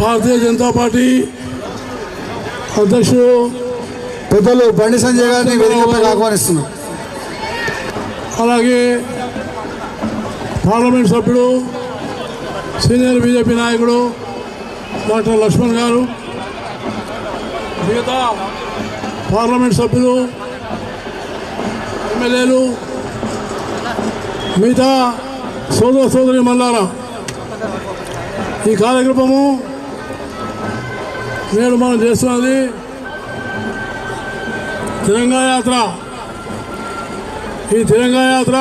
Bharatiya Janata party అధ్యక్షుడు పెద్దలు బండి సంజయ్ గారిని వేదికపైకి ఆహ్వానిస్తున్నాం. అలాగే పార్లమెంట్ సభ్యుడు సీనియర్ బీజేపీ నాయకుడు డాక్టర్ లక్ష్మణ్ గారు, మిగతా పార్లమెంట్ సభ్యులు, ఎమ్మెల్యేలు, మిగతా సోదర సోదరి మల్లారా, ఈ కార్యక్రమము నేడు మనం చేస్తున్నది తిరంగా యాత్ర. ఈ తిరంగా యాత్ర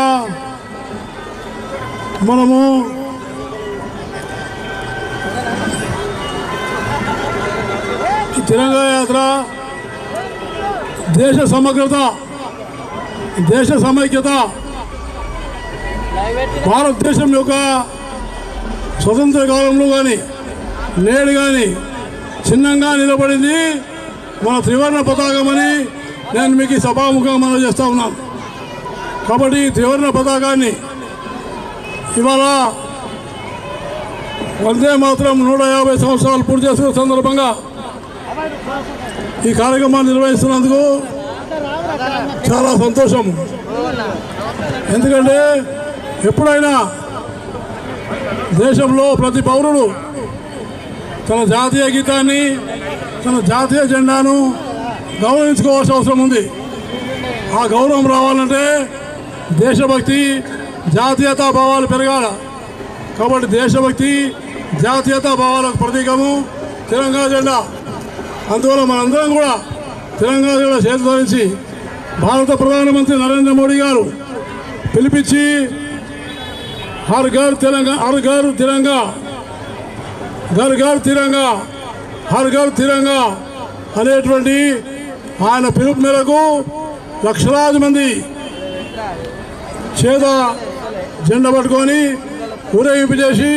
మనము తిరంగా యాత్ర దేశ సమగ్రత, దేశ సమైక్యత, భారతదేశం యొక్క స్వతంత్ర కాలంలో కానీ నేడు కానీ చిన్నంగా నిలబడింది మన త్రివర్ణ పతాకమని నేను మీకు సభాముఖంగా మనం చేస్తూ ఉన్నాను. కాబట్టి త్రివర్ణ పతాకాన్ని ఇవాళ వందే మాత్రం 150 సంవత్సరాలు పూర్తి చేసుకున్న సందర్భంగా ఈ కార్యక్రమాన్ని నిర్వహిస్తున్నందుకు చాలా సంతోషం. ఎందుకంటే ఎప్పుడైనా దేశంలో ప్రతి పౌరుడు తన జాతీయ గీతాన్ని, తన జాతీయ జెండాను గౌరవించుకోవాల్సిన అవసరం ఉంది. ఆ గౌరవం రావాలంటే దేశభక్తి, జాతీయతా భావాలు పెరగాల. కాబట్టి దేశభక్తి, జాతీయతా భావాలకు ప్రతీకము తిరంగా జెండా. అందువల్ల మనందరం కూడా తిరంగా జెండా చేతి ధరించి భారత ప్రధానమంత్రి నరేంద్ర మోడీ గారు పిలిపించి హర్ ఘర్ తిరంగా, హర్ ఘర్ తిరంగా, ఘర్ ఘర్ తిరంగా, హర్ ఘర్ తిరంగా అనేటువంటి ఆయన పిలుపు మేరకు లక్షలాది మంది చేత జెండా పట్టుకొని ఊరేగింపు చేసి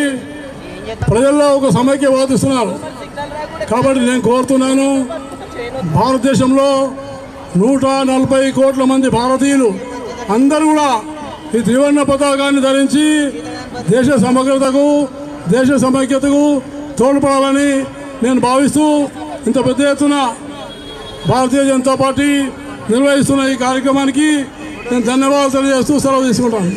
ప్రజల్లో ఒక సమైక్య వాదిస్తున్నారు. కాబట్టి నేను కోరుతున్నాను, భారతదేశంలో 140 కోట్ల మంది భారతీయులు అందరూ కూడా ఈ త్రివర్ణ పతాకాన్ని ధరించి దేశ సమగ్రతకు, దేశ సమైక్యతకు తోడ్పడాలని నేను భావిస్తూ ఇంత పెద్ద ఎత్తున భారతీయ జనతా పార్టీ నిర్వహిస్తున్న ఈ కార్యక్రమానికి నేను ధన్యవాదాలు తెలియజేస్తూ సెలవు తీసుకుంటాను.